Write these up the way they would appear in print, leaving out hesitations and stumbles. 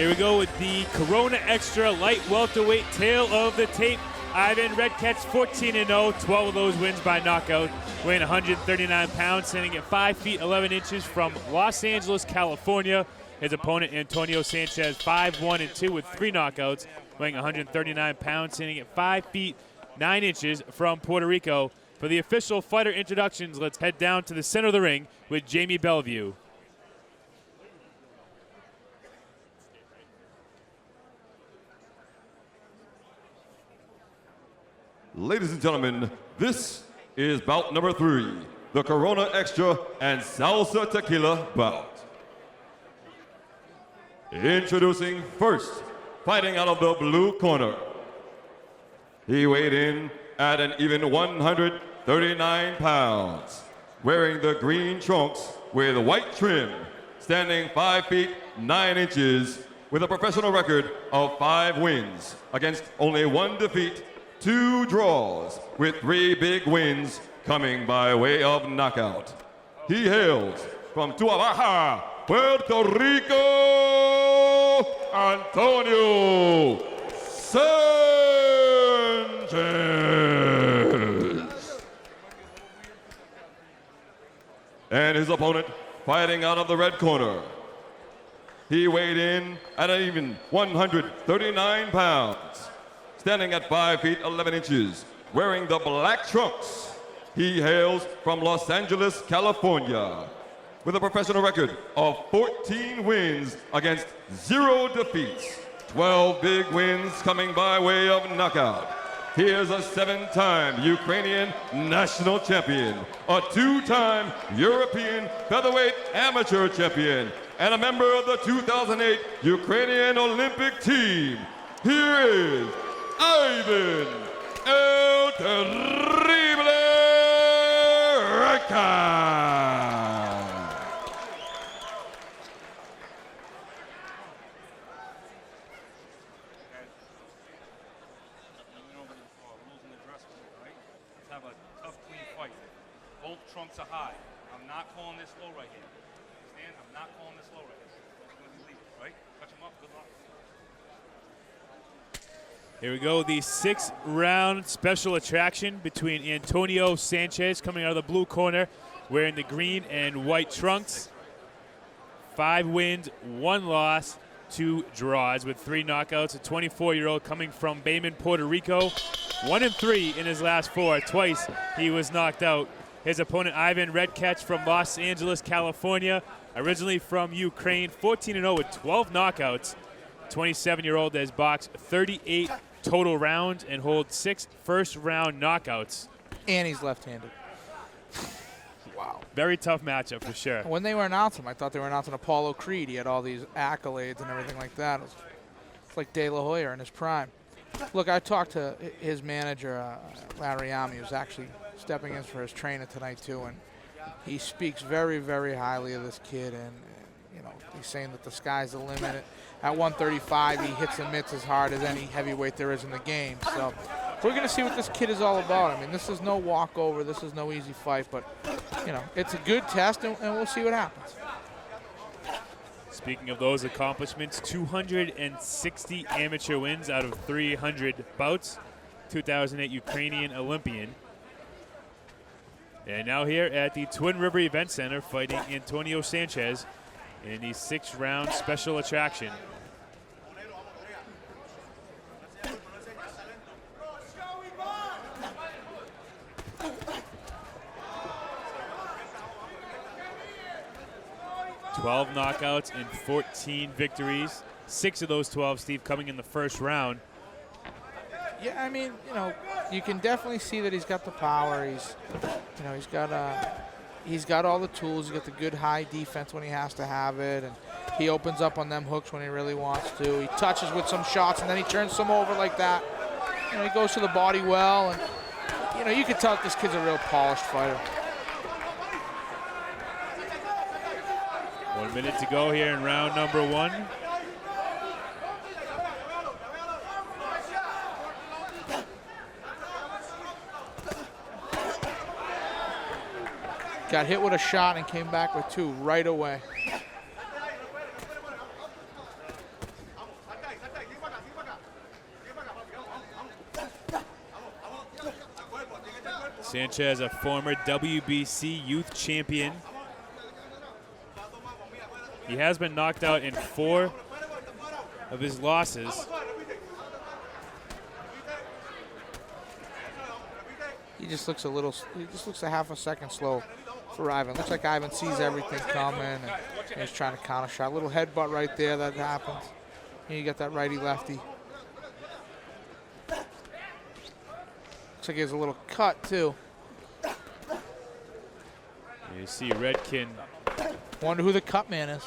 Here we go with the Corona Extra light welterweight tail of the tape. Ivan REDKACH 14-0, 12 of those wins by knockout, weighing 139 pounds, standing at 5 feet 11 inches from Los Angeles, California. His opponent, Antonio Sanchez, 5-1-2 with 3 knockouts, weighing 139 pounds, standing at 5 feet 9 inches from Puerto Rico. For the official fighter introductions, let's head down to the center of the ring with Jamie Bellevue. Ladies and gentlemen, this is bout number 3, the Corona Extra and Salsa Tequila bout. Introducing first, fighting out of the blue corner. He weighed in at an even 139 pounds, wearing the green trunks with white trim, standing 5 feet 9 inches with a professional record of 5 wins against only 1 defeat, 2 draws, with 3 big wins coming by way of knockout. He hails from Tuabaja, Puerto Rico, Antonio Sanchez. And his opponent fighting out of the red corner. He weighed in at an even 139 pounds. Standing at 5 feet 11 inches, wearing the black trunks. He hails from Los Angeles, California, with a professional record of 14 wins against 0 defeats, 12 big wins coming by way of knockout. He is a 7-time Ukrainian national champion, a 2-time European featherweight amateur champion, and a member of the 2008 Ukrainian Olympic team. Here is Ivan El Terrible REDKACH. Let's have a tough, clean fight. Both trunks are high. I'm not calling this low right here. Understand? I'm not calling this low right here. I'm going to leave it, right? Touch him up. Good luck. Here we go, the 6th-round special attraction between Antonio Sanchez, coming out of the blue corner, wearing the green and white trunks. 5 wins, 1 loss, 2 draws with 3 knockouts. A 24-year-old coming from Bayman, Puerto Rico. 1-3 in his last 4. Twice he was knocked out. His opponent, Ivan REDKACH from Los Angeles, California. Originally from Ukraine, 14-0 with 12 knockouts. 27-year-old has boxed 38 total rounds and holds 6 first-round knockouts. And he's left-handed. Wow. Very tough matchup for sure. When they were announcing him, I thought they were announcing Apollo Creed. He had all these accolades and everything like that. It's like De La Hoya in his prime. Look, I talked to his manager, Larry Ami, who's actually stepping in for his trainer tonight too, and he speaks very, very highly of this kid, and you know, he's saying that the sky's the limit. At 135, he hits and mitts as hard as any heavyweight there is in the game. So we're going to see what this kid is all about. I mean, this is no walkover. This is no easy fight, but, you know, it's a good test, and we'll see what happens. Speaking of those accomplishments, 260 amateur wins out of 300 bouts. 2008 Ukrainian Olympian. And now here at the Twin River Event Center, fighting Antonio Sanchez in the 6th-round special attraction. Twelve knockouts and 14 victories. 6 of those 12, Steve, coming in the first round. Yeah, I mean, you know, you can definitely see that he's got the power. He's, you know, he's got all the tools. He's got the good high defense when he has to have it, and he opens up on them hooks when he really wants to. He touches with some shots, and then he turns some over like that. You know, he goes to the body well, and you know, you can tell that this kid's a real polished fighter. 1 minute to go here in round number 1. Got hit with a shot and came back with 2 right away. Sanchez, a former WBC youth champion. He has been knocked out in 4 of his losses. He just looks a half a second slow for Ivan. Looks like Ivan sees everything coming and he's trying to counter shot. Little headbutt right there that happens. And you got that righty lefty. Looks like he has a little cut too. You see Redkin. Wonder who the cut man is.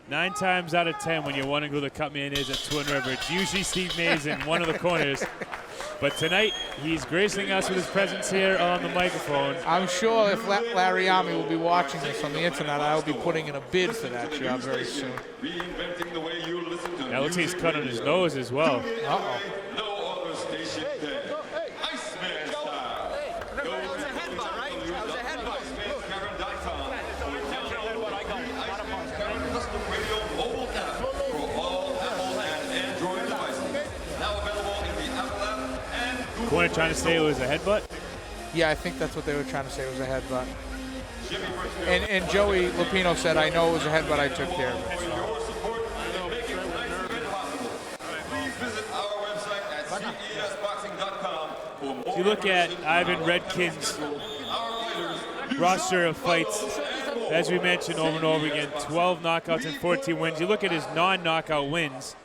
9 times out of 10, when you're wondering who the cut man is at Twin River, it's usually Steve Mays in one of the corners. But tonight, he's gracing us with his presence here on the microphone. I'm sure if Larry Army will be watching this on the internet, I'll be putting in a bid for that job very soon. That looks like he's cut on his nose as well. Uh-oh. No other station can. Iceman style. Go to icemanskaren.com or download the Iceman Karen Custom Radio mobile app for all Apple and Android devices. Now available in the Apple app and Google. Corner trying to say it was a headbutt. Yeah, I think that's what they were trying to say was a headbutt. And Joey Lupino said, I know it was a headbutt, I took care of it. So. If you look at Ivan Redkin's roster of fights, as we mentioned over and over again, 12 knockouts and 14 wins. You look at his non-knockout wins.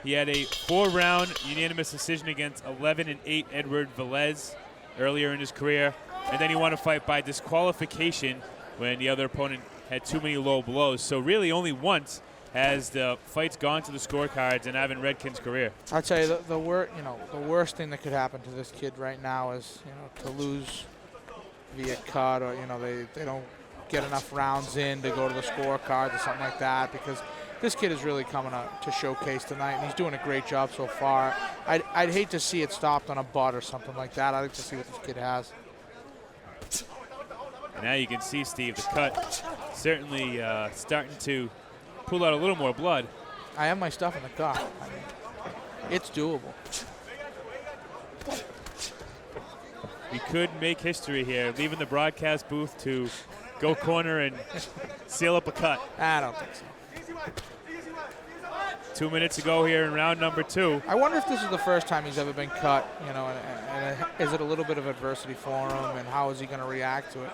He had a 4-round unanimous decision against 11-8 Edward Velez earlier in his career. And then he won a fight by disqualification when the other opponent had too many low blows. So really only once has the fights gone to the scorecards in Ivan Redkin's career. I'll tell you, the worst thing that could happen to this kid right now is, to lose via cut, or, they don't get enough rounds in to go to the scorecards or something like that, because this kid is really coming to showcase tonight, and he's doing a great job so far. I'd hate to see it stopped on a butt or something like that. I'd like to see what this kid has. And now you can see, Steve, the cut certainly starting to pull out a little more blood. I have my stuff in the car. It's doable. We could make history here, leaving the broadcast booth to go corner and seal up a cut. I don't think so. 2 minutes ago here in round number 2. I wonder if this is the first time he's ever been cut, and is it a little bit of adversity for him, and how is he going to react to it?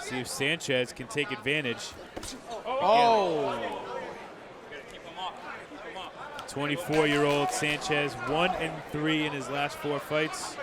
See if Sanchez can take advantage. Oh! 24-year-old Sanchez, 1-3 in his last 4 fights.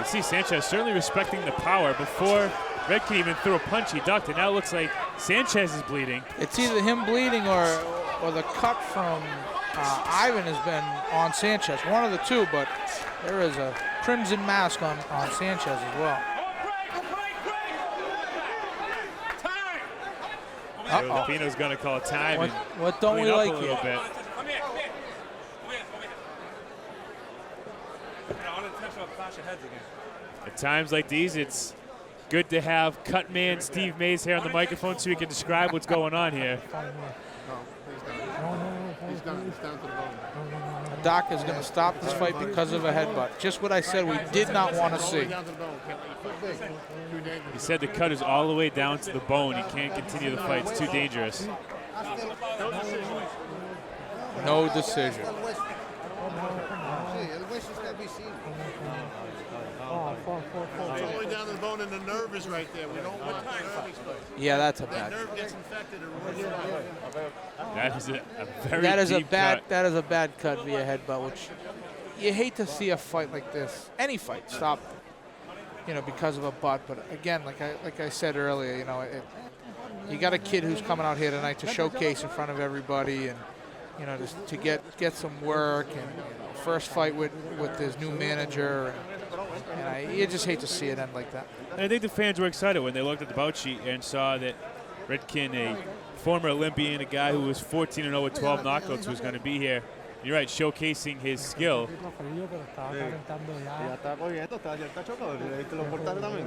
See Sanchez certainly respecting the power. Before Redkin even threw a punch, he ducked, and now it looks like Sanchez is bleeding. It's either him bleeding or the cut from Ivan has been on Sanchez. One of the two, but there is a crimson mask on Sanchez as well. Uh-oh. Lupino's going to call time. What don't we like a little bit. At times like these, it's good to have cut man Steve Mays here on the microphone so he can describe what's going on here. He's down to the bone. Doc is going to stop this fight because of a headbutt. Just what I said we did not want to see. He said the cut is all the way down to the bone. He can't continue the fight. It's too dangerous. No decision. It's all the way down to the bone, and the nerve is right there. We don't want the nerve exposed. Yeah, that's a That bad. nerve gets infected and ruins your life. That is a very deep cut. That is a bad cut via headbutt, which you hate to see a fight like this, any fight, stop, because of a butt. But again, like I said earlier, you got a kid who's coming out here tonight to showcase in front of everybody, and you know, just to get some work, and first fight with his new manager, and you just hate to see it end like that. And I think the fans were excited when they looked at the bout sheet and saw that Redkin, a former Olympian, a guy who was 14-0 with 12 knockouts, was going to be here. You're right, showcasing his skill.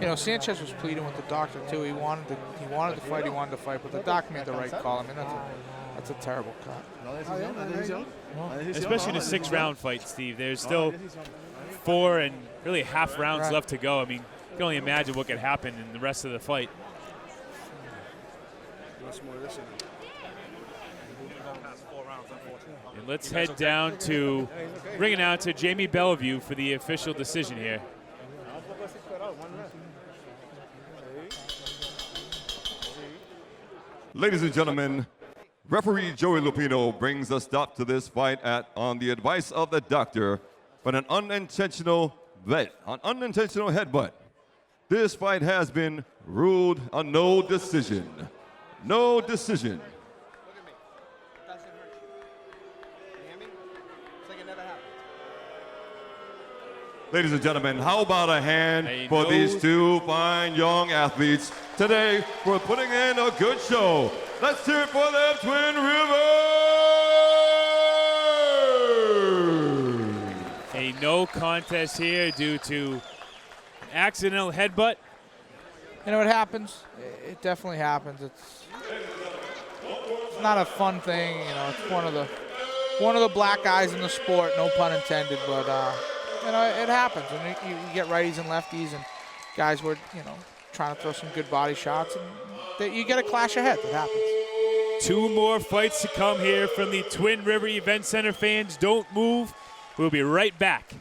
You know, Sanchez was pleading with the doctor too. He wanted to fight, but the doc made the right call. I mean, that's a terrible cut. Especially in a 6-round fight, Steve. There's still 4 and really half rounds left to go. I mean, you can only imagine what could happen in the rest of the fight. And let's head down to ring announcer Jamie Bellevue for the official decision here. Ladies and gentlemen, referee Joey Lupino brings a stop to this fight on the advice of the doctor, but an unintentional headbutt. This fight has been ruled a no decision. No decision. Ladies and gentlemen, how about a hand for these two fine young athletes today for putting in a good show. Let's hear it for them, Twin Rivers! A no contest here due to an accidental headbutt. You know, it happens. It definitely happens. It's not a fun thing. You know, it's one of the black guys in the sport, no pun intended, but you know, it happens. And you get righties and lefties, and guys were, you know, trying to throw some good body shots, and you get a clash of heads. It happens. 2 more fights to come here from the Twin River Event Center fans. Don't move. We'll be right back.